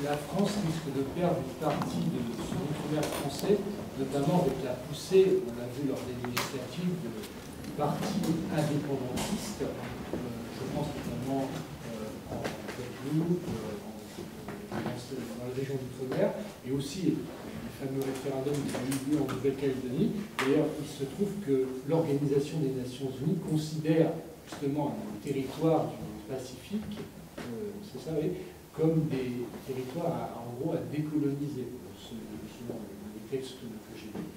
la France risque de perdre une partie de son outre-mer français, notamment avec la poussée, on l'a vu lors des législatives, de partis indépendantistes. Je pense notamment en Guadeloupe, dans la région d'outre-mer, et aussi les fameux référendums qui ont eu lieu en Nouvelle-Calédonie. D'ailleurs, il se trouve que l'Organisation des Nations Unies considère justement les territoires du Pacifique, c'est ça, oui, comme des territoires en gros à décoloniser, selon les textes que j'ai lus.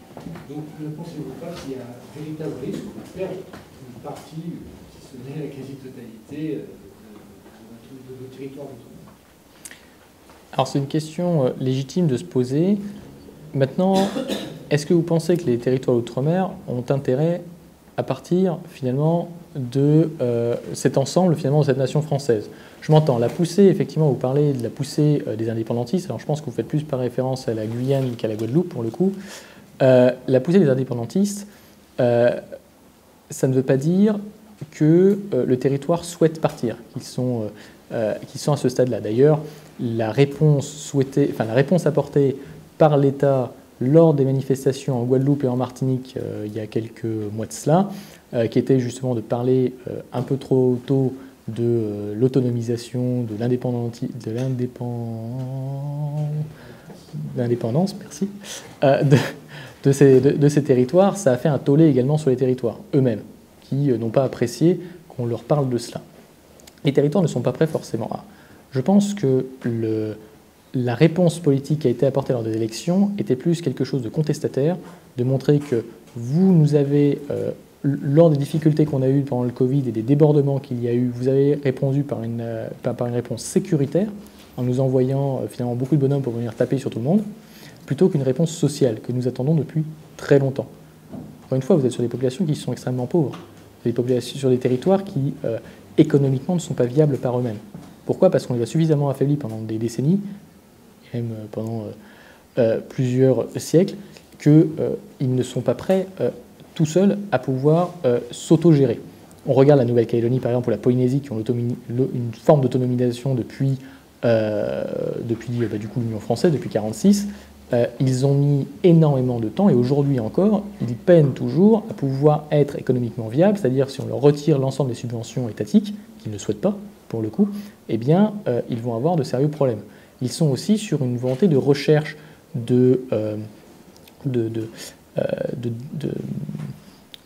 Donc ne pensez-vous pas qu'il y a un véritable risque de perdre une partie, si ce n'est la quasi-totalité, de nos territoires d'outre-mer? Alors c'est une question légitime de se poser. Maintenant, est-ce que vous pensez que les territoires d'outre-mer ont intérêt à partir finalement de cet ensemble, finalement, de cette nation française? Je m'entends, la poussée, effectivement, vous parlez de la poussée des indépendantistes, alors je pense que vous faites plus par référence à la Guyane qu'à la Guadeloupe, pour le coup. La poussée des indépendantistes, ça ne veut pas dire que le territoire souhaite partir, qu'ils sont à ce stade-là. D'ailleurs, la réponse apportée par l'État lors des manifestations en Guadeloupe et en Martinique il y a quelques mois de cela, qui était justement de parler un peu trop tôt de l'autonomisation, de l'indépendance, merci, de ces territoires, ça a fait un tollé également sur les territoires eux-mêmes, qui n'ont pas apprécié qu'on leur parle de cela. Les territoires ne sont pas prêts forcément à. Je pense que la réponse politique qui a été apportée lors des élections était plus quelque chose de contestataire, de montrer que vous nous avez, lors des difficultés qu'on a eues pendant le Covid et des débordements qu'il y a eu, vous avez répondu par une réponse sécuritaire, en nous envoyant finalement beaucoup de bonhommes pour venir taper sur tout le monde, plutôt qu'une réponse sociale que nous attendons depuis très longtemps. Encore une fois, vous êtes sur des populations qui sont extrêmement pauvres, sur des territoires qui, économiquement, ne sont pas viables par eux-mêmes. Pourquoi? Parce qu'on les a suffisamment affaiblis pendant des décennies, et même pendant plusieurs siècles, qu'ils ne sont pas prêts tout seuls à pouvoir s'autogérer. On regarde la Nouvelle-Calédonie, par exemple, ou la Polynésie, qui ont une forme d'autonomisation depuis du coup, l'Union française, depuis 1946. Ils ont mis énormément de temps, et aujourd'hui encore, ils peinent toujours à pouvoir être économiquement viables, c'est-à-dire si on leur retire l'ensemble des subventions étatiques, qu'ils ne souhaitent pas, pour le coup, eh bien, ils vont avoir de sérieux problèmes. Ils sont aussi sur une volonté de recherche de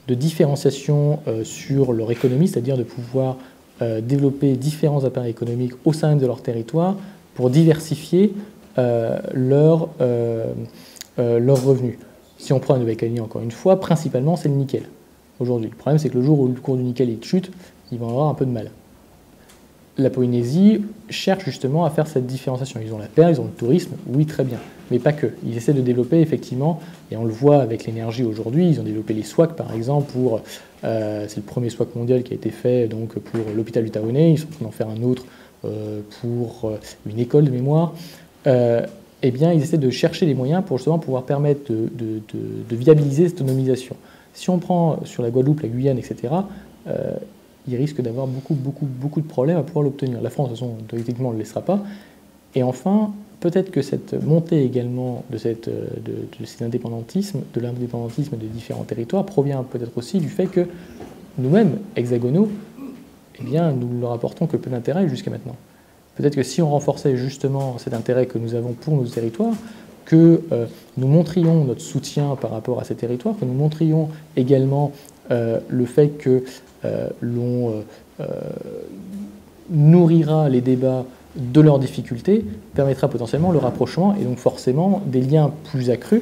différenciation sur leur économie, c'est-à-dire de pouvoir développer différents appareils économiques au sein même de leur territoire pour diversifier leurs revenus. Si on prend la Nouvelle-Calédonie, encore une fois, principalement, c'est le nickel aujourd'hui. Le problème, c'est que le jour où le cours du nickel il chute, ils vont avoir un peu de mal. La Polynésie cherche justement à faire cette différenciation. Ils ont la terre, ils ont le tourisme, oui, très bien, mais pas que. Ils essaient de développer effectivement, et on le voit avec l'énergie aujourd'hui, ils ont développé les SWAC par exemple, c'est le premier SWAC mondial qui a été fait donc, pour l'hôpital du Taounais, ils sont en train d'en faire un autre pour une école de mémoire. Eh bien, ils essaient de chercher les moyens pour justement pouvoir permettre de viabiliser cette autonomisation. Si on prend sur la Guadeloupe, la Guyane, etc., il risque d'avoir beaucoup de problèmes à pouvoir l'obtenir. La France, de toute façon, théoriquement, ne le laissera pas. Et enfin, peut-être que cette montée également de cet indépendantisme, de l'indépendantisme des différents territoires, provient peut-être aussi du fait que nous-mêmes, hexagonaux, eh bien, nous ne leur apportons que peu d'intérêt jusqu'à maintenant. Peut-être que si on renforçait justement cet intérêt que nous avons pour nos territoires, que nous montrions notre soutien par rapport à ces territoires, que nous montrions également le fait que l'on nourrira les débats de leurs difficultés, permettra potentiellement le rapprochement et donc forcément des liens plus accrus,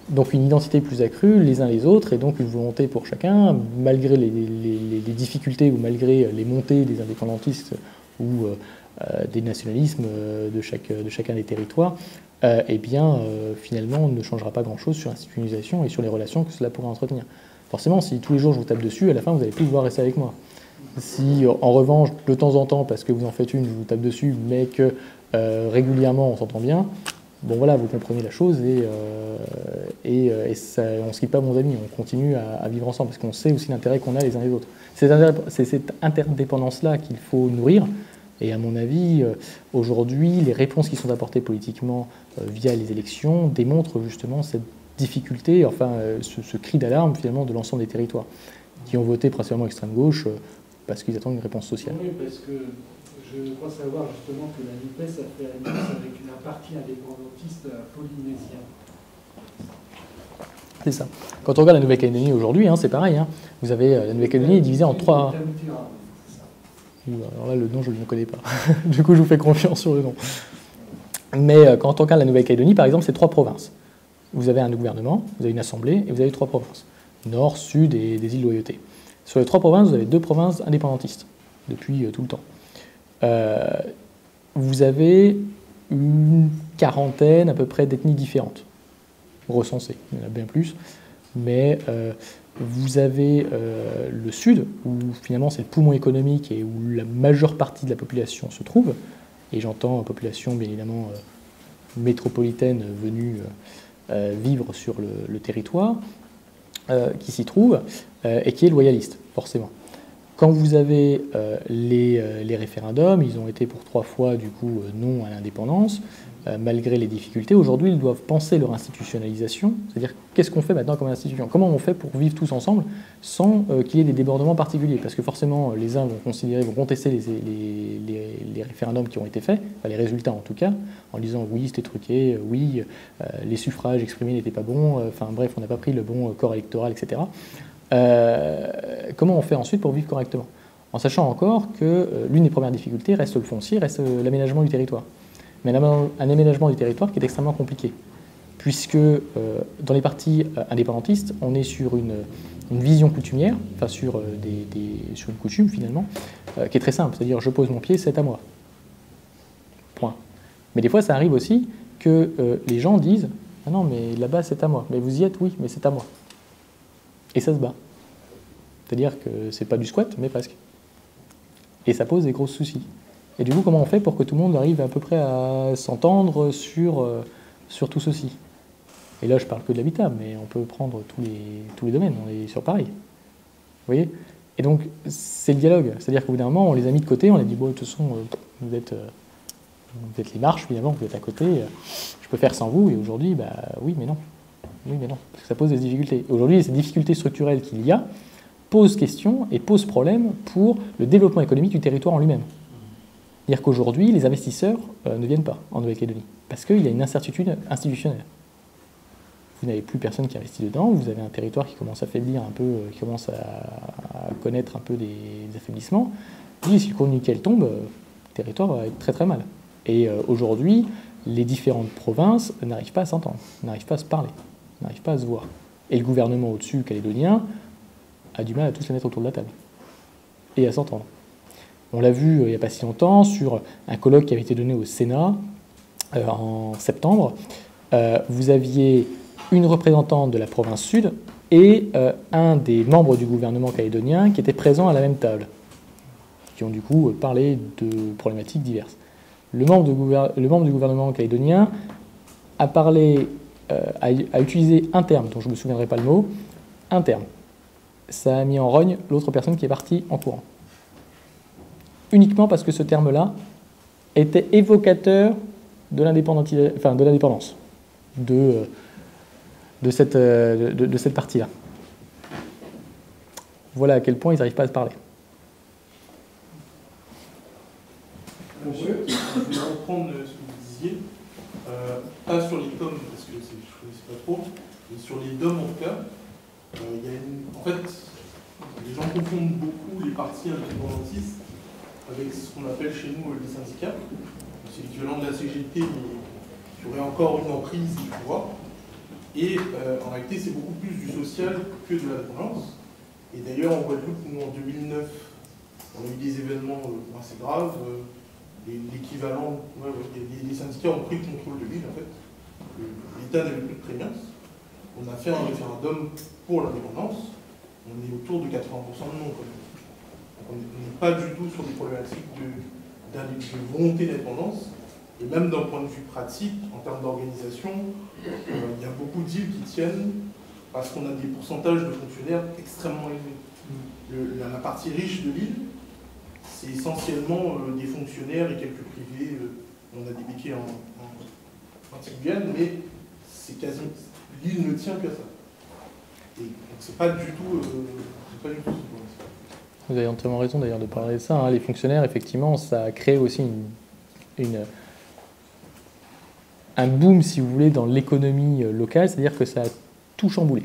donc une identité plus accrue les uns les autres et donc une volonté pour chacun, malgré les difficultés ou malgré les montées des indépendantistes ou des nationalismes de chacun des territoires, eh bien finalement on ne changera pas grand-chose sur l'institutionnalisation et sur les relations que cela pourrait entretenir. Forcément, si tous les jours je vous tape dessus, à la fin vous n'allez plus pouvoir rester avec moi. Si en revanche, de temps en temps, parce que vous en faites une, je vous tape dessus, mais que régulièrement on s'entend bien, bon voilà, vous comprenez la chose et ça, on ne se quitte pas, bons amis, on continue à vivre ensemble parce qu'on sait aussi l'intérêt qu'on a les uns les autres. C'est cette interdépendance-là qu'il faut nourrir, Et à mon avis, aujourd'hui, les réponses qui sont apportées politiquement via les élections démontrent justement cette difficulté, enfin ce cri d'alarme finalement de l'ensemble des territoires, qui ont voté principalement extrême gauche parce qu'ils attendent une réponse sociale. Oui, parce que je crois savoir justement que la NUPES a fait alliance avec un parti indépendantiste polynésien. C'est ça. Quand on regarde la Nouvelle-Calédonie aujourd'hui, c'est pareil. Vous avez la Nouvelle-Calédonie est divisée en trois. Alors là, le nom, je ne le connais pas. Du coup, je vous fais confiance sur le nom. Mais quand on regarde la Nouvelle-Calédonie, par exemple, c'est 3 provinces. Vous avez un gouvernement, vous avez une assemblée, et vous avez 3 provinces. Nord, Sud et des îles Loyauté. Sur les 3 provinces, vous avez 2 provinces indépendantistes, depuis tout le temps. Vous avez une quarantaine à peu près d'ethnies différentes, recensées. Il y en a bien plus. Mais vous avez le Sud, où finalement c'est le poumon économique et où la majeure partie de la population se trouve. Et j'entends population, bien évidemment, métropolitaine venue vivre sur le territoire, qui s'y trouve, et qui est loyaliste, forcément. Quand vous avez les référendums, ils ont été pour 3 fois, du coup, non à l'indépendance, malgré les difficultés. Aujourd'hui, ils doivent penser leur institutionnalisation, c'est-à-dire qu'est-ce qu'on fait maintenant comme institution? Comment on fait pour vivre tous ensemble sans qu'il y ait des débordements particuliers? Parce que forcément, les uns vont contester les référendums qui ont été faits, enfin, les résultats en tout cas, en disant oui, c'était truqué, oui, les suffrages exprimés n'étaient pas bons, enfin bref, on n'a pas pris le bon corps électoral, etc. Comment on fait ensuite pour vivre correctement? En sachant encore que l'une des premières difficultés reste le foncier, reste l'aménagement du territoire. Mais un aménagement du territoire qui est extrêmement compliqué, puisque dans les partis indépendantistes, on est sur une vision coutumière, enfin sur une coutume finalement, qui est très simple, c'est-à-dire je pose mon pied, c'est à moi. Point. Mais des fois, ça arrive aussi que les gens disent « Ah non, mais là-bas, c'est à moi. Mais vous y êtes, oui, mais c'est à moi. » Et ça se bat. C'est-à-dire que c'est pas du squat, mais presque. Et ça pose des gros soucis. Et du coup, comment on fait pour que tout le monde arrive à peu près à s'entendre sur tout ceci? Et là, je parle que de l'habitat, mais on peut prendre tous les domaines, on est sur Paris. Vous voyez? Et donc, c'est le dialogue. C'est-à-dire qu'au bout d'un moment, on les a mis de côté, on a dit, bon, de toute façon, vous êtes les marches, finalement, vous êtes à côté, je peux faire sans vous, et aujourd'hui, bah oui, mais non. Oui, mais non, parce que ça pose des difficultés. Aujourd'hui, ces difficultés structurelles qu'il y a posent question et posent problème pour le développement économique du territoire en lui-même. C'est-à-dire qu'aujourd'hui, les investisseurs ne viennent pas en Nouvelle-Calédonie, parce qu'il y a une incertitude institutionnelle. Vous n'avez plus personne qui investit dedans, vous avez un territoire qui commence à faiblir un peu, qui commence à connaître un peu des affaiblissements. Et si le cours du nickel tombe, le territoire va être très très mal. Et aujourd'hui, les différentes provinces n'arrivent pas à s'entendre, n'arrivent pas à se parler, n'arrivent pas à se voir. Et le gouvernement au-dessus calédonien a du mal à tous les mettre autour de la table et à s'entendre. On l'a vu il n'y a pas si longtemps sur un colloque qui avait été donné au Sénat en septembre. Vous aviez une représentante de la province sud et un des membres du gouvernement calédonien qui étaient présents à la même table, qui ont du coup parlé de problématiques diverses. Le membre du gouvernement calédonien a parlé, a utilisé un terme dont je ne me souviendrai pas le mot, un terme. Ça a mis en rogne l'autre personne qui est partie en courant. Uniquement parce que ce terme-là était évocateur de l'indépendance, de cette partie-là. Voilà à quel point ils n'arrivent pas à se parler. Monsieur, je vais reprendre ce que vous disiez, pas sur les DOM, parce que je ne connaissais pas trop, mais sur les DOM en tout cas, en fait, les gens confondent beaucoup les partis indépendantistes avec ce qu'on appelle chez nous les syndicats. C'est l'équivalent de la CGT, mais qui aurait encore une emprise du pouvoir. Et en réalité, c'est beaucoup plus du social que de l'indépendance. Et d'ailleurs, en Guadeloupe, nous, en 2009, on a eu des événements assez graves. L'équivalent, les syndicats ont pris le contrôle de l'île, en fait. L'État n'avait plus de prégnance. On a fait un référendum pour l'indépendance. On est autour de 80% de non, quand même. On n'est pas du tout sur des problématiques de volonté d'indépendance. Et même d'un point de vue pratique, en termes d'organisation, il y a beaucoup d'îles qui tiennent parce qu'on a des pourcentages de fonctionnaires extrêmement élevés. La partie riche de l'île, c'est essentiellement des fonctionnaires et quelques privés. On a des béquets en Antilles-Guyane, mais c'est quasiment l'île ne tient qu'à ça. Et donc c'est pas du tout ce qu'on pense. Vous avez entièrement raison d'ailleurs de parler de ça. Hein. Les fonctionnaires, effectivement, ça a créé aussi un boom, si vous voulez, dans l'économie locale, c'est-à-dire que ça a tout chamboulé.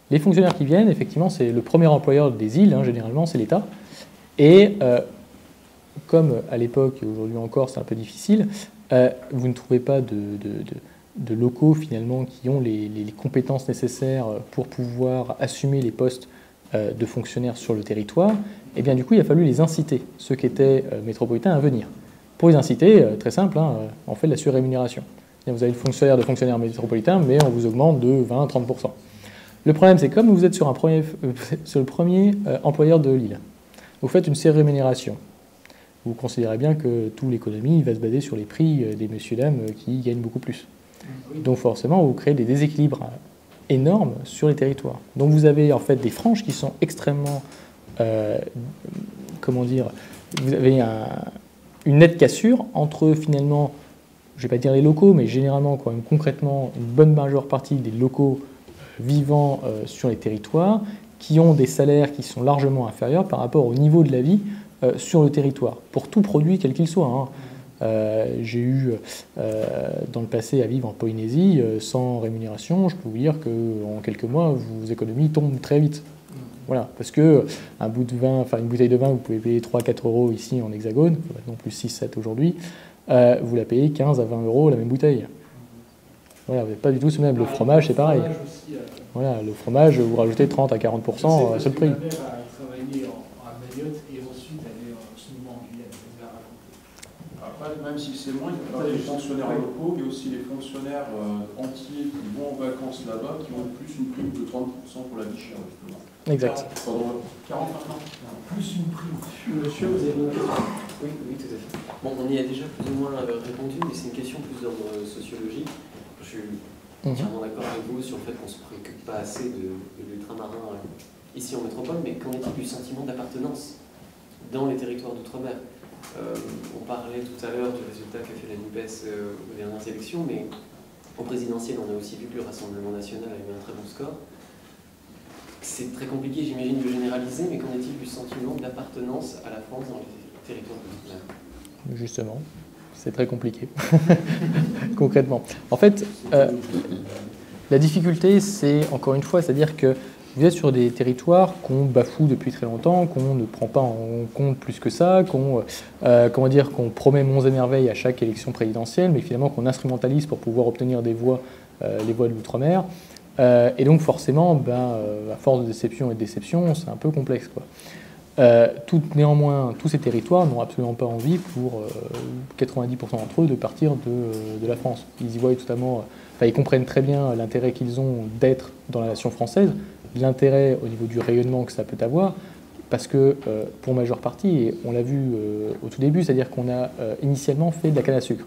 Les fonctionnaires qui viennent, effectivement, c'est le premier employeur des îles, hein, généralement, c'est l'État. Et comme à l'époque, et aujourd'hui encore, c'est un peu difficile, vous ne trouvez pas de locaux, finalement, qui ont les compétences nécessaires pour pouvoir assumer les postes de fonctionnaires sur le territoire. Et bien, du coup, il a fallu les inciter, ceux qui étaient métropolitains, à venir. Pour les inciter, très simple, hein, on fait de la surrémunération. Vous avez le salaire de fonctionnaire métropolitain, mais on vous augmente de 20-30%. Le problème, c'est comme vous êtes sur le premier employeur de l'île, vous faites une surrémunération. Vous considérez bien que toute l'économie va se baser sur les prix des messieurs-dames qui gagnent beaucoup plus. Donc forcément, vous créez des déséquilibres énormes sur les territoires. Donc vous avez en fait des franges qui sont extrêmement, comment dire, vous avez une nette cassure entre finalement, je ne vais pas dire les locaux, mais généralement, quand même concrètement, une bonne majeure partie des locaux vivant sur les territoires qui ont des salaires qui sont largement inférieurs par rapport au niveau de la vie sur le territoire, pour tout produit quel qu'il soit. Hein. J'ai eu dans le passé à vivre en Polynésie sans rémunération. Je peux vous dire qu'en quelques mois, vos économies tombent très vite. Voilà, parce que un bout de vin, enfin une bouteille de vin, vous pouvez payer 3-4 euros ici en hexagone, non plus 6-7 aujourd'hui, vous la payez 15 à 20 euros la même bouteille. Voilà, vous n'êtes pas du tout ce même. Le fromage, c'est pareil. Voilà, le fromage, vous rajoutez 30 à 40% sur le prix. Après, même si c'est moins, il y a pas les fonctionnaires locaux, il y a aussi les fonctionnaires entiers qui vont en vacances là-bas, qui ont plus une prime de 30% pour la vie chère, justement. Exact. 40 maintenant. Plus une prime. Monsieur, vous avez une question? Oui, tout à fait. Bon, on y a déjà plus ou moins répondu, mais c'est une question plus d'ordre sociologique. Je suis entièrement d'accord avec vous sur le fait qu'on ne se préoccupe pas assez de l'ultramarin ici en métropole, mais qu'en est-il du sentiment d'appartenance dans les territoires d'outre-mer? On parlait tout à l'heure du résultat qu'a fait la NUPES aux dernières élections, mais au présidentiel, on a aussi vu que le Rassemblement national a eu un très bon score. C'est très compliqué, j'imagine, de généraliser, mais qu'en est-il du sentiment d'appartenance à la France dans les territoires d'outre-mer? Justement, c'est très compliqué, concrètement. En fait, la difficulté, c'est, encore une fois, c'est-à-dire que vous êtes sur des territoires qu'on bafoue depuis très longtemps, qu'on ne prend pas en compte plus que ça, qu'on promet monts et merveilles à chaque élection présidentielle, mais finalement qu'on instrumentalise pour pouvoir obtenir des voix, les voix de l'outre-mer. Et donc forcément, à force de déception et de déception, c'est un peu complexe, quoi. Néanmoins, tous ces territoires n'ont absolument pas envie, pour 90% d'entre eux, de partir de la France. Ils y voient totalement, ils comprennent très bien l'intérêt qu'ils ont d'être dans la nation française, l'intérêt au niveau du rayonnement que ça peut avoir, parce que pour majeure partie, et on l'a vu au tout début, c'est-à-dire qu'on a initialement fait de la canne à sucre.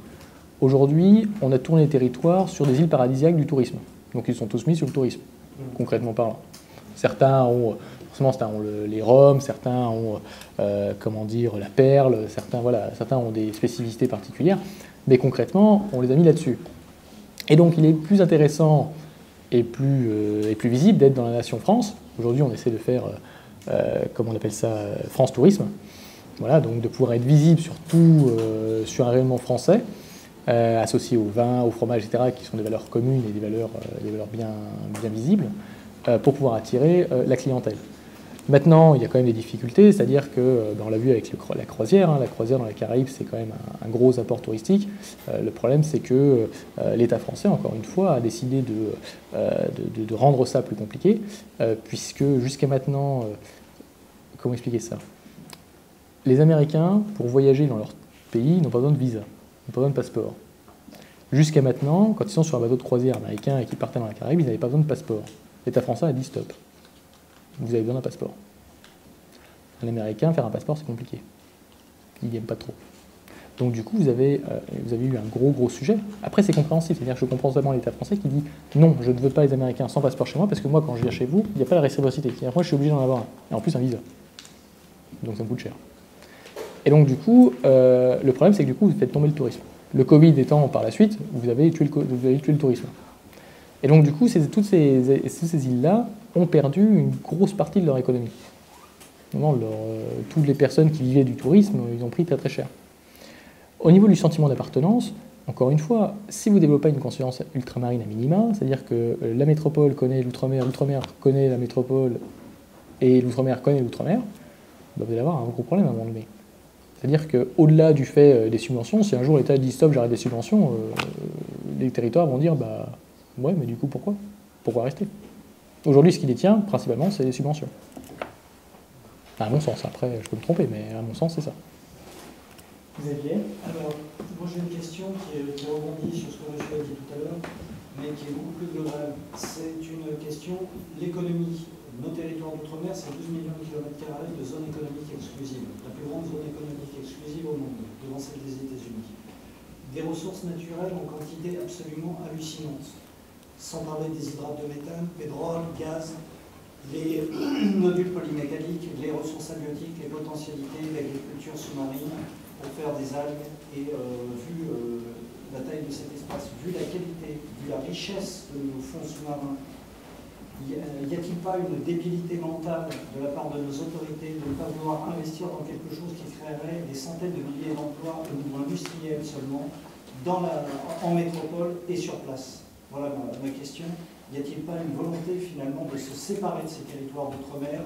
Aujourd'hui, on a tourné les territoires sur des îles paradisiaques du tourisme. Donc ils sont tous mis sur le tourisme, concrètement parlant. Certains ont les rhums, certains ont la perle, certains ont des spécificités particulières, mais concrètement, on les a mis là-dessus. Et donc il est plus intéressant et plus visible d'être dans la nation France. Aujourd'hui, on essaie de faire, comment on appelle ça, France Tourisme. Voilà, donc de pouvoir être visible sur un rayonnement français, associé au vin, au fromage, etc., qui sont des valeurs communes et des valeurs bien visibles, pour pouvoir attirer la clientèle. Maintenant, il y a quand même des difficultés, c'est-à-dire que, on l'a vu avec la croisière, la croisière dans la Caraïbe, c'est quand même un gros apport touristique. Le problème, c'est que l'État français, encore une fois, a décidé de rendre ça plus compliqué, puisque jusqu'à maintenant, comment expliquer ça? Les Américains, pour voyager dans leur pays, n'ont pas besoin de visa, n'ont pas besoin de passeport. Jusqu'à maintenant, quand ils sont sur un bateau de croisière américain et qu'ils partaient dans la Caraïbe, ils n'avaient pas besoin de passeport. L'État français a dit stop. Vous avez besoin d'un passeport. Un Américain, faire un passeport, c'est compliqué. Ils n'aiment pas trop. Donc du coup, vous avez eu un gros sujet. Après, c'est compréhensible. C'est-à-dire que je comprends totalement l'État français qui dit non, je ne veux pas les Américains sans passeport chez moi, parce que moi, quand je viens chez vous, il n'y a pas la réciprocité. Moi, je suis obligé d'en avoir un. Et en plus, un visa. Donc ça me coûte cher. Et donc du coup, le problème c'est que du coup vous faites tomber le tourisme. Le Covid étant par la suite, vous avez tué le tourisme. Et donc du coup, toutes ces îles-là ont perdu une grosse partie de leur économie. Toutes les personnes qui vivaient du tourisme, ils ont pris très très cher. Au niveau du sentiment d'appartenance, encore une fois, si vous développez une conscience ultramarine à minima, c'est-à-dire que la métropole connaît l'outre-mer, l'outre-mer connaît la métropole, et l'outre-mer connaît l'outre-mer, vous allez avoir un gros problème à un moment donné. C'est-à-dire qu'au-delà du fait des subventions, si un jour l'État dit stop, j'arrête des subventions, les territoires vont dire bah ouais, mais du coup pourquoi rester? Aujourd'hui, ce qui les tient, principalement, c'est les subventions. À mon sens, après je peux me tromper, mais à mon sens, c'est ça. Xavier? Alors, moi j'ai une question qui rebondit sur ce que monsieur a dit tout à l'heure, mais qui est beaucoup plus globale. C'est une question, l'économie. Nos territoires d'outre-mer, c'est 12 millions de kilomètres carrés de zones économiques exclusives. La plus grande zone économique exclusive au monde, devant celle des États-Unis. Des ressources naturelles en quantité absolument hallucinante. Sans parler des hydrates de méthane, pétrole, gaz, les nodules polymétalliques, les ressources halieutiques, les potentialités d'agriculture sous-marine pour faire des algues. Et vu la taille de cet espace, vu la qualité, vu la richesse de nos fonds sous-marins, y a-t-il pas une débilité mentale de la part de nos autorités de ne pas vouloir investir dans quelque chose qui créerait des centaines de milliers d'emplois au niveau industriel seulement en métropole et sur place? Voilà ma question. Y a-t-il pas une volonté finalement de se séparer de ces territoires d'outre-mer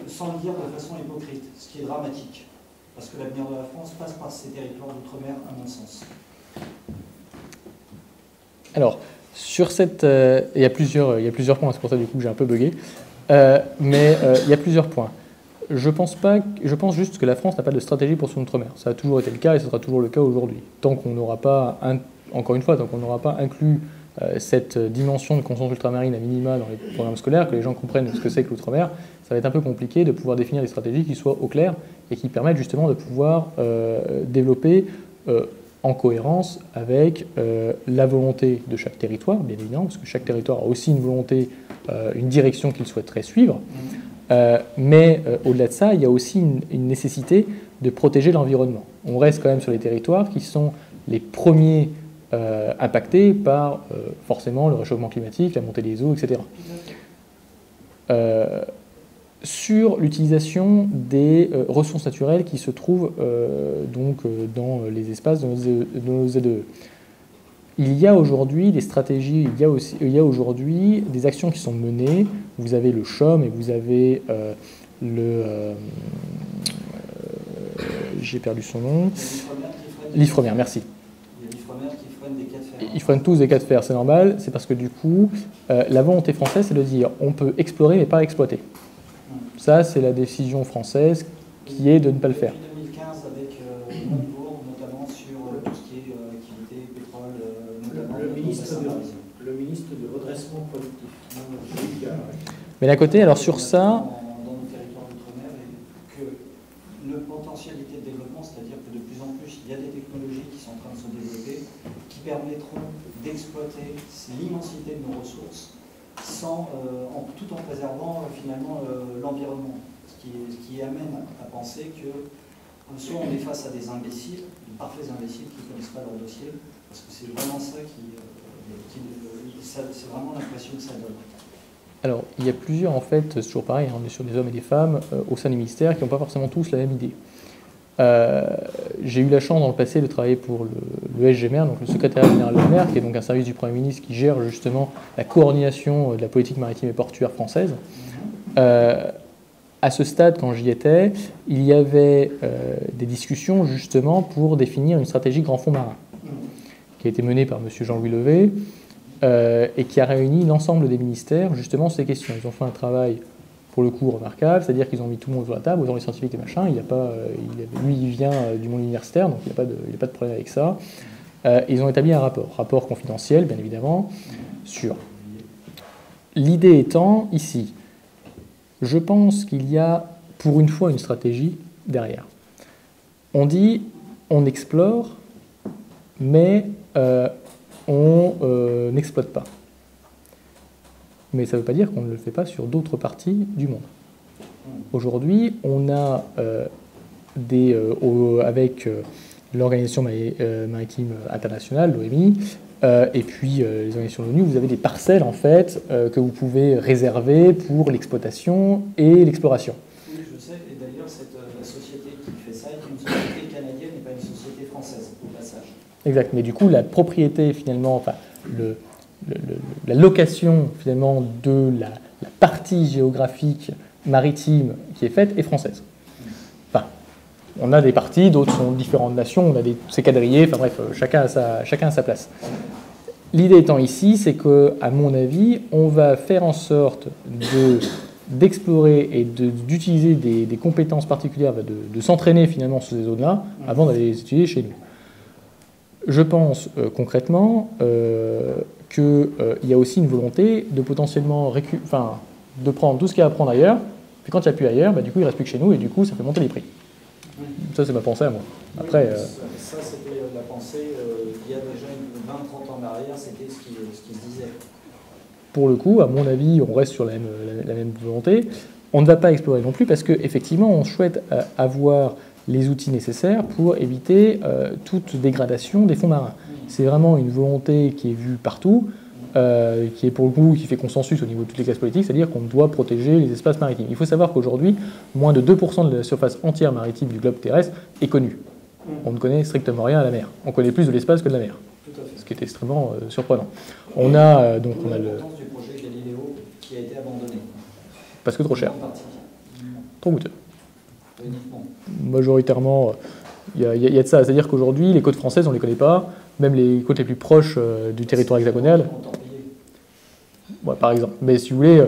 sans le dire de façon hypocrite, ce qui est dramatique? Parce que l'avenir de la France passe par ces territoires d'outre-mer, à mon sens. Alors, sur cette... il y a plusieurs points, c'est pour ça du coup que j'ai un peu bugué. Mais il y a plusieurs points. Je pense juste que la France n'a pas de stratégie pour son outre-mer. Ça a toujours été le cas et ce sera toujours le cas aujourd'hui. Tant qu'on n'aura pas, encore une fois, tant qu'on n'aura pas inclus cette dimension de conscience ultramarine à minima dans les programmes scolaires, que les gens comprennent ce que c'est que l'outre-mer, ça va être un peu compliqué de pouvoir définir des stratégies qui soient au clair et qui permettent justement de pouvoir développer en cohérence avec la volonté de chaque territoire, bien évidemment, parce que chaque territoire a aussi une volonté, une direction qu'il souhaiterait suivre. Mais au-delà de ça, il y a aussi une nécessité de protéger l'environnement. On reste quand même sur les territoires qui sont les premiers impactés par forcément le réchauffement climatique, la montée des eaux, etc. Sur l'utilisation des ressources naturelles qui se trouvent dans les espaces de nos ZEE. Il y a aujourd'hui des stratégies, il y a aujourd'hui des actions qui sont menées. Vous avez le CHOM et vous avez j'ai perdu son nom. L'Ifremer, merci. Il y a l'Ifremer qui freine des cas de fer. Ils freinent tous des cas de fer, c'est normal. C'est parce que du coup, la volonté française, c'est de dire on peut explorer mais pas exploiter. Ça, c'est la décision française qui est de ne pas le faire. Depuis 2015, avec Montebourg, notamment sur tout ce qui est activité, pétrole, notamment le ministre de redressement productif. Mais d'un côté, alors sur ça... Dans nos territoires d'outre-mer, et que le potentialité de développement, c'est-à-dire que de plus en plus, il y a des technologies qui sont en train de se développer, qui permettront d'exploiter l'immensité de nos ressources, tout en préservant finalement l'environnement. Ce qui amène à penser que soit on est face à des imbéciles, de parfaits imbéciles qui ne connaissent pas leur dossier, parce que c'est vraiment ça c'est vraiment l'impression que ça donne. Alors, il y a plusieurs, en fait, c'est toujours pareil, on est sur des hommes et des femmes au sein des ministères qui n'ont pas forcément tous la même idée. J'ai eu la chance dans le passé de travailler pour le SGMER, donc le secrétariat général de la mer, qui est donc un service du Premier ministre qui gère justement la coordination de la politique maritime et portuaire française. À ce stade, quand j'y étais, il y avait des discussions justement pour définir une stratégie grand fonds marin, qui a été menée par M. Jean-Louis Levé, et qui a réuni l'ensemble des ministères justement sur ces questions. Ils ont fait un travail pour le coup remarquable, c'est-à-dire qu'ils ont mis tout le monde sur la table, autant les scientifiques et machin, lui il vient du monde universitaire, donc il n'y a pas de problème avec ça. Ils ont établi un rapport confidentiel bien évidemment, sur l'idée étant ici, je pense qu'il y a pour une fois une stratégie derrière. On dit, on explore, mais on n'exploite pas. Mais ça ne veut pas dire qu'on ne le fait pas sur d'autres parties du monde. Aujourd'hui, on a avec l'Organisation maritime internationale, l'OMI, et puis les organisations de l'ONU, vous avez des parcelles en fait que vous pouvez réserver pour l'exploitation et l'exploration. Oui, je sais, et d'ailleurs, la société qui fait ça est une société canadienne et pas une société française, au passage. Exact, mais du coup, la propriété finalement, enfin, la location finalement de la partie géographique maritime qui est faite est française. Enfin, on a des parties, d'autres sont différentes nations, c'est quadrillé, enfin bref, chacun a sa place. L'idée étant ici, c'est que, à mon avis, on va faire en sorte d'explorer et d'utiliser des compétences particulières, de s'entraîner finalement sur ces zones-là avant d'aller les étudier chez nous. Je pense concrètement qu'il y a aussi une volonté de potentiellement de prendre tout ce qu'il y a à prendre ailleurs, puis quand il n'y a plus ailleurs, du coup il ne reste plus que chez nous et du coup ça fait monter les prix. Ça c'est ma pensée à moi. Après, ça c'était la pensée il y a déjà 20-30 ans en arrière, c'était ce qui se disait. Pour le coup, à mon avis, on reste sur la même volonté. On ne va pas explorer non plus parce qu'effectivement on souhaite avoir les outils nécessaires pour éviter toute dégradation des fonds marins. C'est vraiment une volonté qui est vue partout, qui est pour le coup, qui fait consensus au niveau de toutes les classes politiques, c'est-à-dire qu'on doit protéger les espaces maritimes. Il faut savoir qu'aujourd'hui, moins de 2% de la surface entière maritime du globe terrestre est connue. On ne connaît strictement rien à la mer. On connaît plus de l'espace que de la mer, ce qui est extrêmement surprenant. On a le... l'importance du projet Galileo qui a été abandonné. Parce que trop cher. Trop coûteux. Uniquement. Majoritairement, il y a de ça. C'est-à-dire qu'aujourd'hui, les côtes françaises, on ne les connaît pas. Même les côtes les plus proches du territoire hexagonal. Ouais, par exemple. Mais si vous voulez,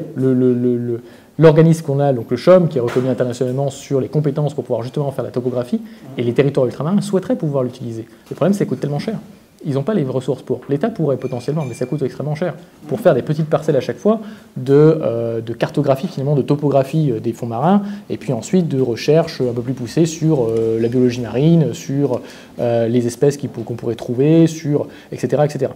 l'organisme qu'on a, donc le CHOM, qui est reconnu internationalement sur les compétences pour pouvoir justement faire la topographie, et les territoires ultramarins souhaiteraient pouvoir l'utiliser. Le problème, c'est que ça coûte tellement cher. Ils n'ont pas les ressources pour. L'État pourrait potentiellement, mais ça coûte extrêmement cher. Pour faire des petites parcelles à chaque fois de cartographie, finalement, de topographie des fonds marins, et puis ensuite de recherche un peu plus poussée sur la biologie marine, sur les espèces qu'on pourrait trouver, sur etc., etc.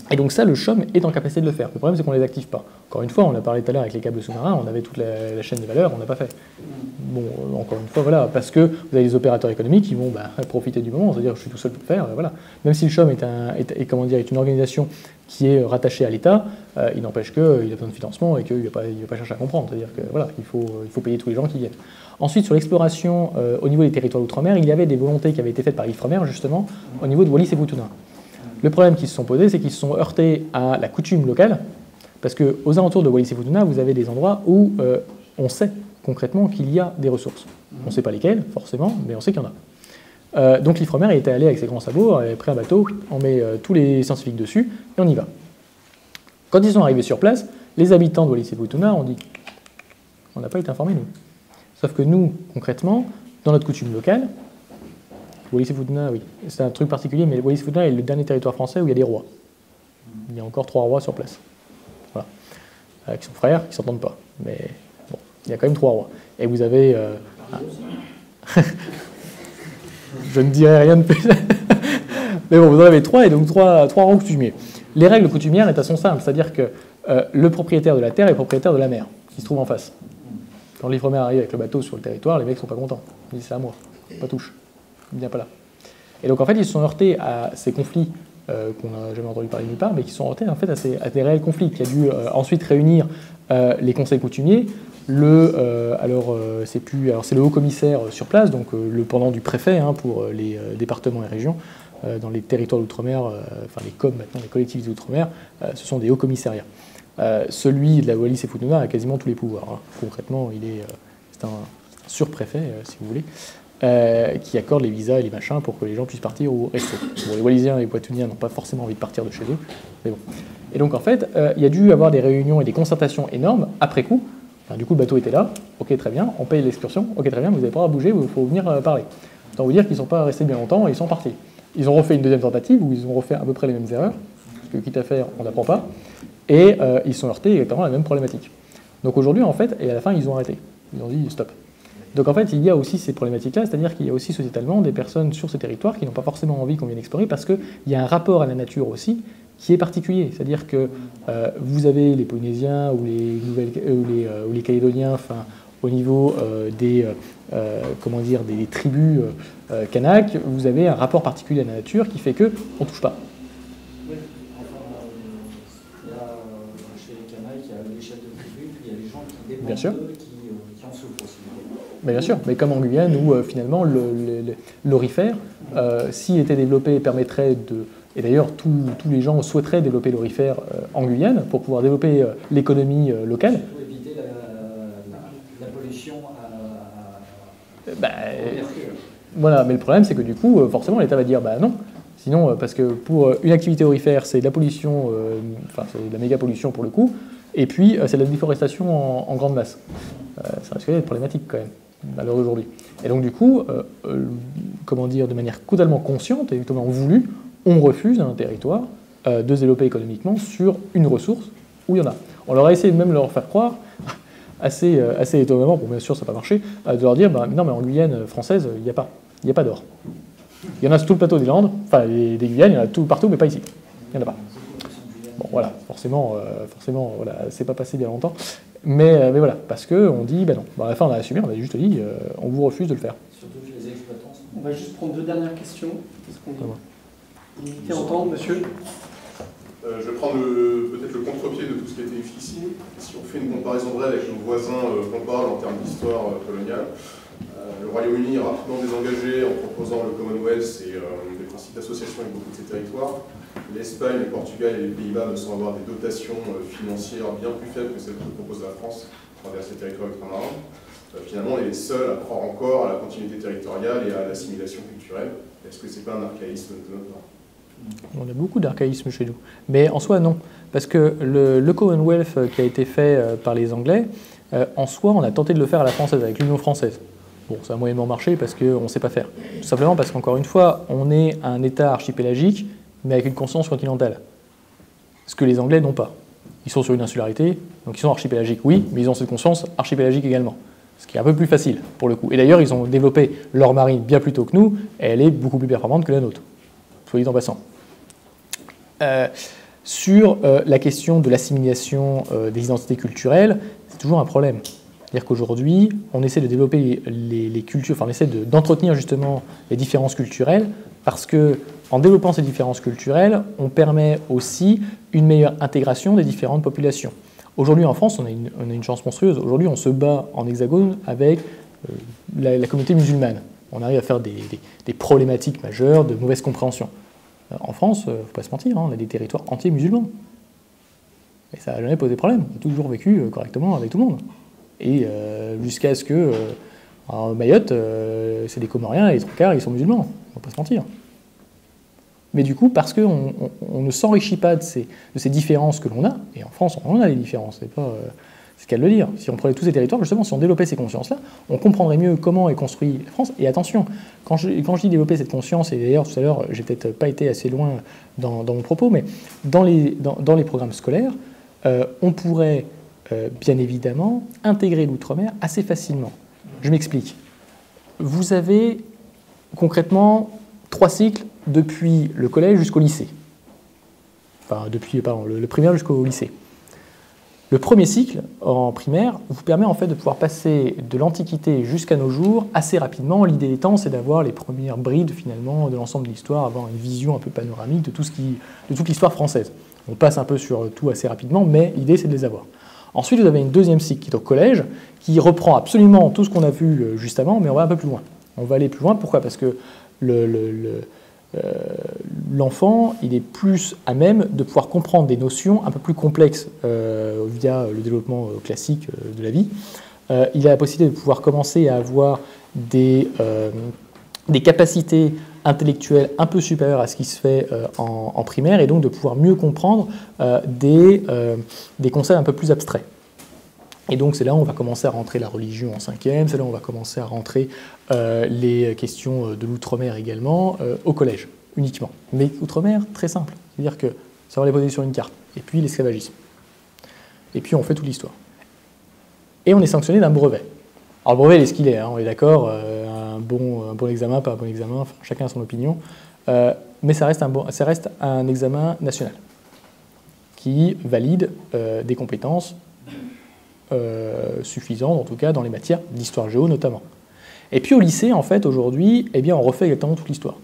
Et donc ça, le CHOM est en capacité de le faire. Le problème, c'est qu'on ne les active pas. Encore une fois, on a parlé tout à l'heure avec les câbles sous-marins, on avait toute la chaîne des valeurs, on n'a pas fait. Bon, encore une fois, voilà, parce que vous avez des opérateurs économiques qui vont profiter du moment, c'est-à-dire je suis tout seul pour le faire, voilà. Même si le CHOM est une organisation qui est rattachée à l'État, il n'empêche qu'il a besoin de financement et qu'il ne va pas chercher à comprendre. C'est-à-dire que voilà, il faut payer tous les gens qui viennent. Ensuite, sur l'exploration au niveau des territoires d'outre-mer, il y avait des volontés qui avaient été faites par l'Ifremer, justement, au niveau de Wallis et Futuna. Le problème qu'ils se sont posés, c'est qu'ils se sont heurtés à la coutume locale, parce qu'aux alentours de Wallis et Futuna, vous avez des endroits où on sait concrètement qu'il y a des ressources. On ne sait pas lesquelles, forcément, mais on sait qu'il y en a. Donc l'Ifremer était allé avec ses grands sabots, avait pris un bateau, on met tous les scientifiques dessus, et on y va. Quand ils sont arrivés sur place, les habitants de Wallis et Futuna ont dit « on n'a pas été informés, nous ». Sauf que nous, concrètement, dans notre coutume locale, Wallis et Futuna, oui, c'est un truc particulier, mais Wallis et Futuna est le dernier territoire français où il y a des rois. Il y a encore 3 rois sur place. Voilà. Qui sont frères, qui ne s'entendent pas. Mais bon, il y a quand même 3 rois. Et vous avez... Je ne dirai rien de plus. Mais bon, vous en avez 3, et donc 3 rangs coutumiers. Les règles coutumières sont simples, c'est-à-dire que le propriétaire de la terre est le propriétaire de la mer, qui se trouve en face. Quand l'Ifremer arrive avec le bateau sur le territoire, les mecs ne sont pas contents. Ils disent « c'est à moi, pas touche ». Il ne vient pas là. Et donc en fait, ils se sont heurtés à ces conflits qu'on n'a jamais entendu parler nulle part, mais qui sont heurtés en fait à des réels conflits, qui a dû ensuite réunir les conseils coutumiers, c'est le haut commissaire sur place, donc le pendant du préfet pour les départements et régions, dans les territoires d'outre-mer, enfin les COM maintenant, les collectivités d'outre-mer, ce sont des hauts commissariats. Celui de la Wallis et Futuna a quasiment tous les pouvoirs. Hein. Concrètement, c'est un surpréfet, si vous voulez. Qui accorde les visas et les machins pour que les gens puissent partir ou rester. Bon, les Wallisiens et les Poituniens n'ont pas forcément envie de partir de chez eux, mais bon. Et donc en fait, il y a dû avoir des réunions et des concertations énormes après coup. Enfin, du coup, le bateau était là, ok, très bien, on paye l'excursion, ok, très bien, vous n'avez pas à bouger, il faut venir parler. Autant vous dire qu'ils ne sont pas restés bien longtemps et ils sont partis. Ils ont refait une deuxième tentative où ils ont refait à peu près les mêmes erreurs, parce que quitte à faire, on n'apprend pas, et ils sont heurtés exactement à la même problématique. Donc aujourd'hui, en fait, et à la fin, ils ont arrêté. Ils ont dit stop. Donc en fait, il y a aussi ces problématiques-là, c'est-à-dire qu'il y a aussi sociétalement des personnes sur ces territoires qui n'ont pas forcément envie qu'on vienne explorer parce qu'il y a un rapport à la nature aussi qui est particulier. C'est-à-dire que vous avez les Polynésiens ou les Calédoniens au niveau comment dire, des tribus Kanak, vous avez un rapport particulier à la nature qui fait qu'on ne touche pas. Oui, enfin, il y a, chez les Kanak, il y a les chefs de tribu, puis il y a les gens qui dépendent Bien sûr. d'eux, qui en souffrent aussi. Mais bien sûr, mais comme en Guyane où finalement l'orifère, s'il était développé, permettrait de... Et d'ailleurs, tous les gens souhaiteraient développer l'orifère en Guyane pour pouvoir développer l'économie locale. Pour éviter la pollution à Bah, voilà, mais le problème c'est que du coup, forcément, l'État va dire bah non. Sinon, parce que pour une activité aurifère, c'est de la pollution, enfin c'est de la méga pollution pour le coup, et puis c'est de la déforestation en grande masse. Ça risque d'être problématique quand même, à l'heure d'aujourd'hui. Et donc du coup, comment dire, de manière totalement consciente et totalement voulue, on refuse à un territoire de se développer économiquement sur une ressource où il y en a. On leur a essayé de même leur faire croire, assez étonnamment, bon bien sûr ça n'a pas marché, de leur dire bah, non mais en Guyane française, il n'y a pas d'or. Il y en a sur tout le plateau des Landes, enfin des Guyanes, il y en a tout partout, mais pas ici. Il n'y en a pas. Bon voilà, forcément voilà, c'est pas passé bien longtemps. Mais voilà, parce qu'on dit, ben non, à la fin on a assumé, on a juste dit, on vous refuse de le faire. surtout que les exploitants sont... On va juste prendre 2 dernières questions. Vous invitez à entendre, monsieur. Je vais prendre peut-être le contre-pied de tout ce qui a été dit ici. Si on fait une comparaison vraie avec nos voisins comparables en termes d'histoire coloniale, le Royaume-Uni est rapidement désengagé en proposant le Commonwealth et des principes d'association avec beaucoup de ses territoires. L'Espagne, le Portugal et les Pays-Bas me semblent avoir des dotations financières bien plus faibles que celles que propose la France à travers ses territoires ultramarins. Finalement, on est les seuls à croire encore à la continuité territoriale et à l'assimilation culturelle. Est-ce que ce n'est pas un archaïsme de notre part ? On a beaucoup d'archaïsme chez nous. Mais en soi, non. Parce que le Commonwealth qui a été fait par les Anglais, en soi, on a tenté de le faire à la française, avec l'Union française. Bon, ça a moyennement marché parce qu'on ne sait pas faire. Tout simplement parce qu'encore une fois, on est un État archipélagique, mais avec une conscience continentale. Ce que les Anglais n'ont pas. Ils sont sur une insularité, donc ils sont archipélagiques, oui, mais ils ont cette conscience archipélagique également. Ce qui est un peu plus facile, pour le coup. Et d'ailleurs, ils ont développé leur marine bien plus tôt que nous, et elle est beaucoup plus performante que la nôtre. Soit dit en passant. Sur la question de l'assimilation des identités culturelles, c'est toujours un problème. C'est-à-dire qu'aujourd'hui, on essaie de développer les cultures, enfin on essaie d'entretenir justement les différences culturelles, parce qu'en développant ces différences culturelles, on permet aussi une meilleure intégration des différentes populations. Aujourd'hui en France, on a une chance monstrueuse. Aujourd'hui, on se bat en hexagone avec la communauté musulmane. On arrive à faire des problématiques majeures de mauvaise compréhension. En France, il ne faut pas se mentir, hein, on a des territoires entiers musulmans. Et ça n'a jamais posé problème. On a toujours vécu correctement avec tout le monde. Et jusqu'à ce que Mayotte, c'est des Comoriens et les 3/4, ils sont musulmans. On ne va pas se mentir. Mais du coup, parce qu'on ne s'enrichit pas de ces différences que l'on a, et en France, on en a des différences, c'est le cas de le dire. Si on prenait tous ces territoires, justement, si on développait ces consciences-là, on comprendrait mieux comment est construite la France. Et attention, quand je dis développer cette conscience, et d'ailleurs tout à l'heure, j'ai peut-être pas été assez loin dans mon propos, mais dans les programmes scolaires, on pourrait bien évidemment intégrer l'outre-mer assez facilement. Je m'explique. Vous avez concrètement 3 cycles depuis le collège jusqu'au lycée. Enfin, depuis le primaire jusqu'au lycée. Le premier cycle, en primaire, vous permet en fait de pouvoir passer de l'Antiquité jusqu'à nos jours assez rapidement. L'idée étant, c'est d'avoir les premières brides finalement de l'ensemble de l'histoire, avoir une vision un peu panoramique de toute l'histoire française. On passe un peu sur tout assez rapidement, mais l'idée c'est de les avoir. Ensuite, vous avez une deuxième cycle qui est au collège, qui reprend absolument tout ce qu'on a vu juste avant, mais on va un peu plus loin. On va aller plus loin, pourquoi ? Parce que l'enfant, il est plus à même de pouvoir comprendre des notions un peu plus complexes via le développement classique de la vie. Il a la possibilité de pouvoir commencer à avoir des capacités intellectuelles un peu supérieures à ce qui se fait en primaire, et donc de pouvoir mieux comprendre des concepts un peu plus abstraits. Et donc c'est là où on va commencer à rentrer la religion en 5e, c'est là où on va commencer à rentrer les questions de l'outre-mer également au collège, uniquement. Mais outre-mer, très simple, c'est-à-dire que ça va les poser sur une carte, et puis l'esclavagisme. Et puis on fait toute l'histoire. Et on est sanctionné d'un brevet. Alors le brevet, il est ce qu'il est, hein, on est d'accord, un bon examen, pas un bon examen, enfin, chacun a son opinion, mais ça reste un examen national qui valide des compétences suffisantes, en tout cas dans les matières d'histoire géo notamment. Et puis au lycée, en fait, aujourd'hui, eh bien, on refait exactement toute l'histoire.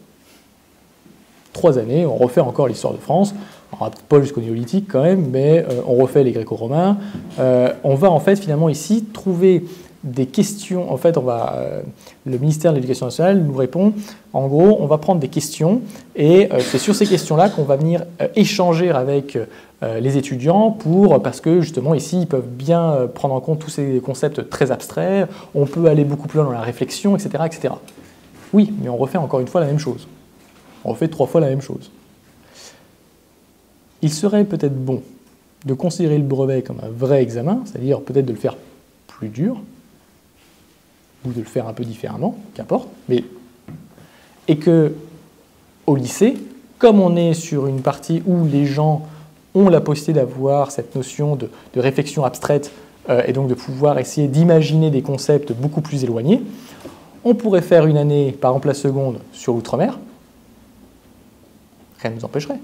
3 années, on refait encore l'histoire de France, alors, pas jusqu'au néolithique quand même, mais on refait les gréco-romains. On va en fait finalement ici trouver des questions. En fait, le ministère de l'Éducation nationale nous répond, en gros, on va prendre des questions et c'est sur ces questions-là qu'on va venir échanger avec les étudiants parce que justement ici, ils peuvent bien prendre en compte tous ces concepts très abstraits, on peut aller beaucoup plus loin dans la réflexion, etc., etc. Oui, mais on refait encore une fois la même chose. On refait 3 fois la même chose. Il serait peut-être bon de considérer le brevet comme un vrai examen, c'est-à-dire peut-être de le faire plus dur, ou de le faire un peu différemment, qu'importe, et que au lycée, comme on est sur une partie où les gens ont la possibilité d'avoir cette notion de réflexion abstraite et donc de pouvoir essayer d'imaginer des concepts beaucoup plus éloignés, on pourrait faire une année, par exemple la seconde, sur l'outre-mer. Rien ne nous empêcherait.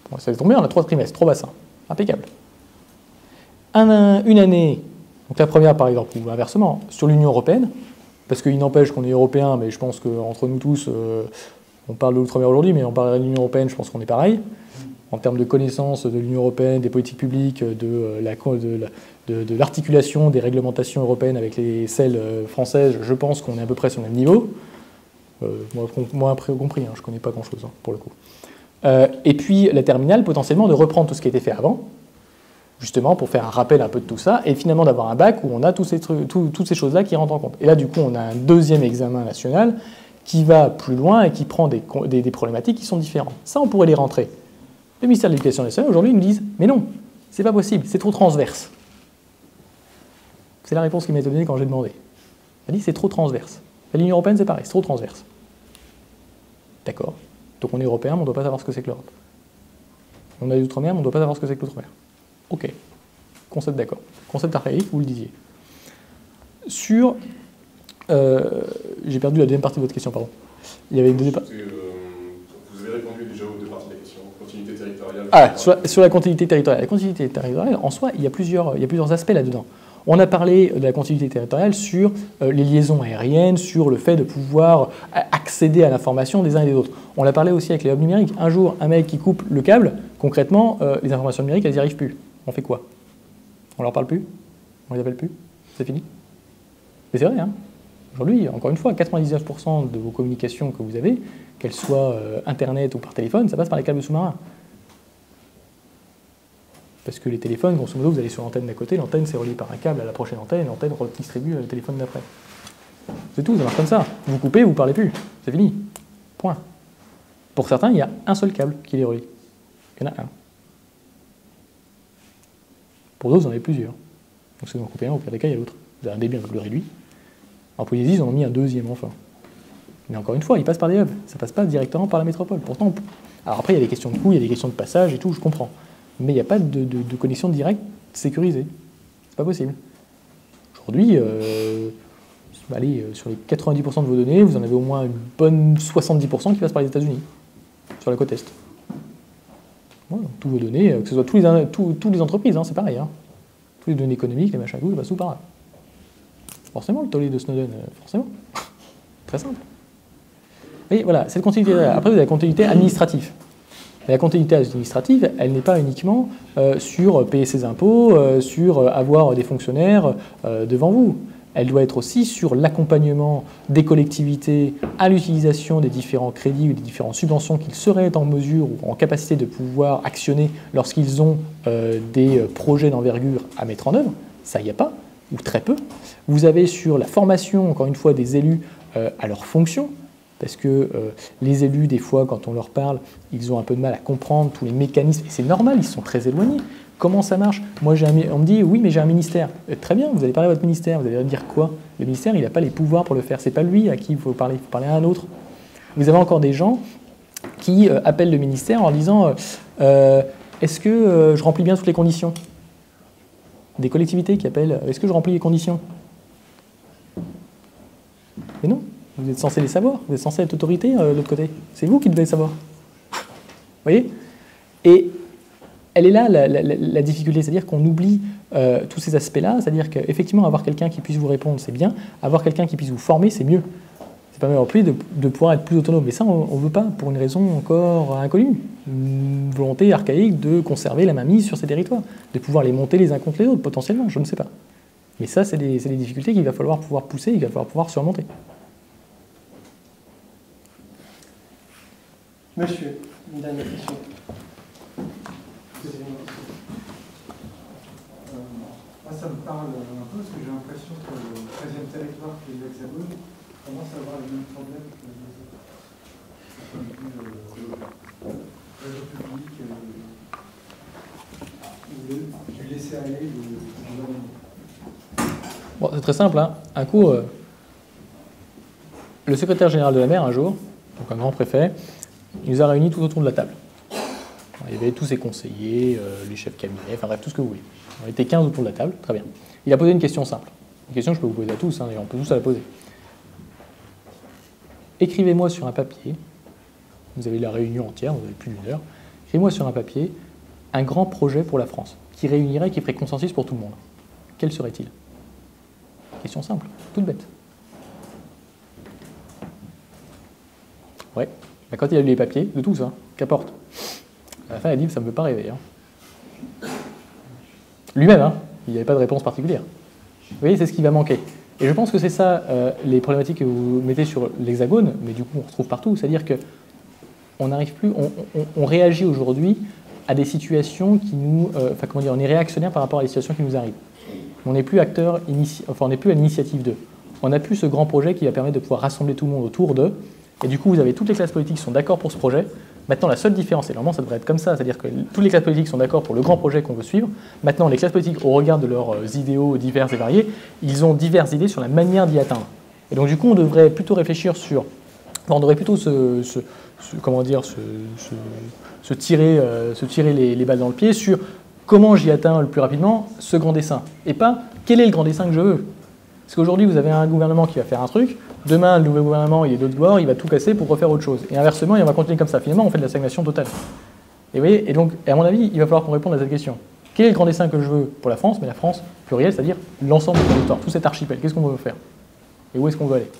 Bon, ça tombe bien, on a 3 trimestres, 3 bassins. Impeccable. Une année, donc la première par exemple, ou inversement, sur l'Union européenne, parce qu'il n'empêche qu'on est européen, mais je pense qu'entre nous tous, on parle de l'outre-mer aujourd'hui, mais on parle de l'Union européenne, je pense qu'on est pareil. En termes de connaissance de l'Union européenne, des politiques publiques, de l'articulation des réglementations européennes avec celles françaises, je pense qu'on est à peu près sur le même niveau. Moi après compris, hein, je ne connais pas grand-chose hein, pour le coup. Et puis la terminale, potentiellement, de reprendre tout ce qui a été fait avant, justement pour faire un rappel un peu de tout ça, et finalement d'avoir un bac où on a toutes ces choses-là qui rentrent en compte. Et là, du coup, on a un deuxième examen national qui va plus loin et qui prend des problématiques qui sont différentes. Ça, on pourrait les rentrer. Le ministère de l'Éducation nationale, aujourd'hui, nous disent « Mais non, c'est pas possible, c'est trop transverse. » C'est la réponse qui m'a été donnée quand j'ai demandé. Elle dit « C'est trop transverse. » L'Union européenne, c'est pareil, c'est trop transverse. D'accord. Donc on est européen, mais on ne doit pas savoir ce que c'est que l'Europe. On a les outre-mer, mais on ne doit pas savoir ce que c'est que l'outre-mer. Ok. Concept d'accord. Concept archaïque, vous le disiez. Sur... j'ai perdu la deuxième partie de votre question, pardon. Il y avait une deuxième partie. Vous avez répondu déjà aux 2 parties de la question. Continuité territoriale. Ah, sur la continuité territoriale. La continuité territoriale, en soi, il y a plusieurs aspects là-dedans. On a parlé de la continuité territoriale sur les liaisons aériennes, sur le fait de pouvoir accéder à l'information des uns et des autres. On l'a parlé aussi avec les hubs numériques. Un jour, un mec qui coupe le câble, concrètement, les informations numériques, elles n'y arrivent plus. On fait quoi? On leur parle plus? On les appelle plus? C'est fini? Mais c'est vrai, hein. Aujourd'hui, encore une fois, 99% de vos communications que vous avez, qu'elles soient Internet ou par téléphone, ça passe par les câbles sous-marins. Parce que les téléphones, grosso modo, vous allez sur l'antenne d'à côté, l'antenne c'est relié par un câble à la prochaine antenne, et l'antenne redistribue le téléphone d'après. C'est tout, ça marche comme ça. Vous coupez, vous ne parlez plus. C'est fini. Point. Pour certains, il y a un seul câble qui les relie. Il y en a un. Pour d'autres, vous en avez plusieurs. Donc si vous en coupez un, au pire des cas, il y a l'autre. Vous avez un débit un peu plus réduit. En Polynésie, ils en ont mis un deuxième, enfin. Mais encore une fois, ils passent par des hubs. Ça ne passe pas directement par la métropole. Pourtant, alors après, il y a des questions de coût, il y a des questions de passage et tout, je comprends. Mais il n'y a pas de connexion directe sécurisée. C'est pas possible. Aujourd'hui, sur les 90% de vos données, vous en avez au moins une bonne 70% qui passent par les États-Unis, sur la côte Est. Voilà, toutes vos données, que ce soit tous les entreprises, hein, c'est pareil. Hein. Toutes les données économiques, les machins, tout, ça passe tout par là. Forcément, le tollé de Snowden, forcément. Très simple. Et voilà, cette continuité. Après, vous avez la continuité administrative. La continuité administrative, elle n'est pas uniquement sur payer ses impôts, sur avoir des fonctionnaires devant vous. Elle doit être aussi sur l'accompagnement des collectivités à l'utilisation des différents crédits ou des différentes subventions qu'ils seraient en mesure ou en capacité de pouvoir actionner lorsqu'ils ont des projets d'envergure à mettre en œuvre. Ça, il n'y a pas, ou très peu. Vous avez sur la formation, encore une fois, des élus à leurs fonctions. Parce que les élus, des fois, quand on leur parle, ils ont un peu de mal à comprendre tous les mécanismes. Et c'est normal, ils sont très éloignés. Comment ça marche? Moi, on me dit, oui, mais j'ai un ministère. Très bien, vous allez parler à votre ministère. Vous allez dire quoi? Le ministère, il n'a pas les pouvoirs pour le faire. Ce n'est pas lui à qui il faut parler à un autre. Vous avez encore des gens qui appellent le ministère en disant, est-ce que je remplis bien toutes les conditions? Des collectivités qui appellent, est-ce que je remplis les conditions? Mais non. Vous êtes censé les savoir, vous êtes censé être autorité de l'autre côté. C'est vous qui devez savoir. Vous voyez? Et elle est là la difficulté, c'est-à-dire qu'on oublie tous ces aspects-là, c'est-à-dire qu'effectivement, avoir quelqu'un qui puisse vous répondre, c'est bien, avoir quelqu'un qui puisse vous former, c'est mieux. Ça permet en plus de pouvoir être plus autonome. Mais ça, on ne veut pas, pour une raison encore inconnue. Une volonté archaïque de conserver la mainmise sur ces territoires, de pouvoir les monter les uns contre les autres, potentiellement, je ne sais pas. Mais ça, c'est des difficultés qu'il va falloir pouvoir pousser, qu'il va falloir pouvoir surmonter. Monsieur, une dernière question. Moi, ça me parle un peu parce que j'ai l'impression que le 13e territoire qui est l'Hexagone commence à avoir les mêmes problèmes que les autres. Réseau public, du laisser aller du gouvernement. Bon, c'est très simple, hein. Un coup, le secrétaire général de la mer, un jour, donc un grand préfet, il nous a réunis tout autour de la table. Il y avait tous ses conseillers, les chefs cabinets, enfin bref, tout ce que vous voulez. On était 15 autour de la table, très bien. Il a posé une question simple. Une question que je peux vous poser à tous, hein, et on peut tous la poser. Écrivez-moi sur un papier, vous avez la réunion entière, vous avez plus d'1 heure, écrivez-moi sur un papier un grand projet pour la France, qui réunirait, qui ferait consensus pour tout le monde. Quel serait-il? Question simple, toute bête. Ouais, bah, quand il a lu les papiers, de tous, hein, qu'apporte. À la fin, il a dit, ça ne me veut pas rêver. Hein. Lui-même, hein, il n'y avait pas de réponse particulière. Vous voyez, c'est ce qui va manquer. Et je pense que c'est ça, les problématiques que vous mettez sur l'Hexagone, mais du coup, on retrouve partout. C'est-à-dire qu'on n'arrive plus, on réagit aujourd'hui à des situations qui nous... enfin, comment dire, on est réactionnaire par rapport à des situations qui nous arrivent. On n'est plus acteur, enfin, on n'est plus à l'initiative d'eux. On n'a plus ce grand projet qui va permettre de pouvoir rassembler tout le monde autour d'eux. Et du coup, vous avez toutes les classes politiques qui sont d'accord pour ce projet. Maintenant, la seule différence, et normalement ça devrait être comme ça, c'est-à-dire que toutes les classes politiques sont d'accord pour le grand projet qu'on veut suivre. Maintenant, les classes politiques, au regard de leurs idéaux divers et variés, ils ont diverses idées sur la manière d'y atteindre. Et donc du coup, on devrait plutôt réfléchir sur... Enfin, on devrait plutôt se tirer les balles dans le pied sur comment j'y atteins le plus rapidement ce grand dessein. Et pas quel est le grand dessein que je veux. Parce qu'aujourd'hui, vous avez un gouvernement qui va faire un truc, demain, le nouveau gouvernement, il est d'autre bord, il va tout casser pour refaire autre chose. Et inversement, on va continuer comme ça. Finalement, on fait de la stagnation totale. Et vous voyez, et donc, à mon avis, il va falloir qu'on réponde à cette question. Quel est le grand dessein que je veux pour la France, mais la France plurielle, c'est-à-dire l'ensemble du territoire, tout cet archipel, qu'est-ce qu'on veut faire? Et où est-ce qu'on veut aller?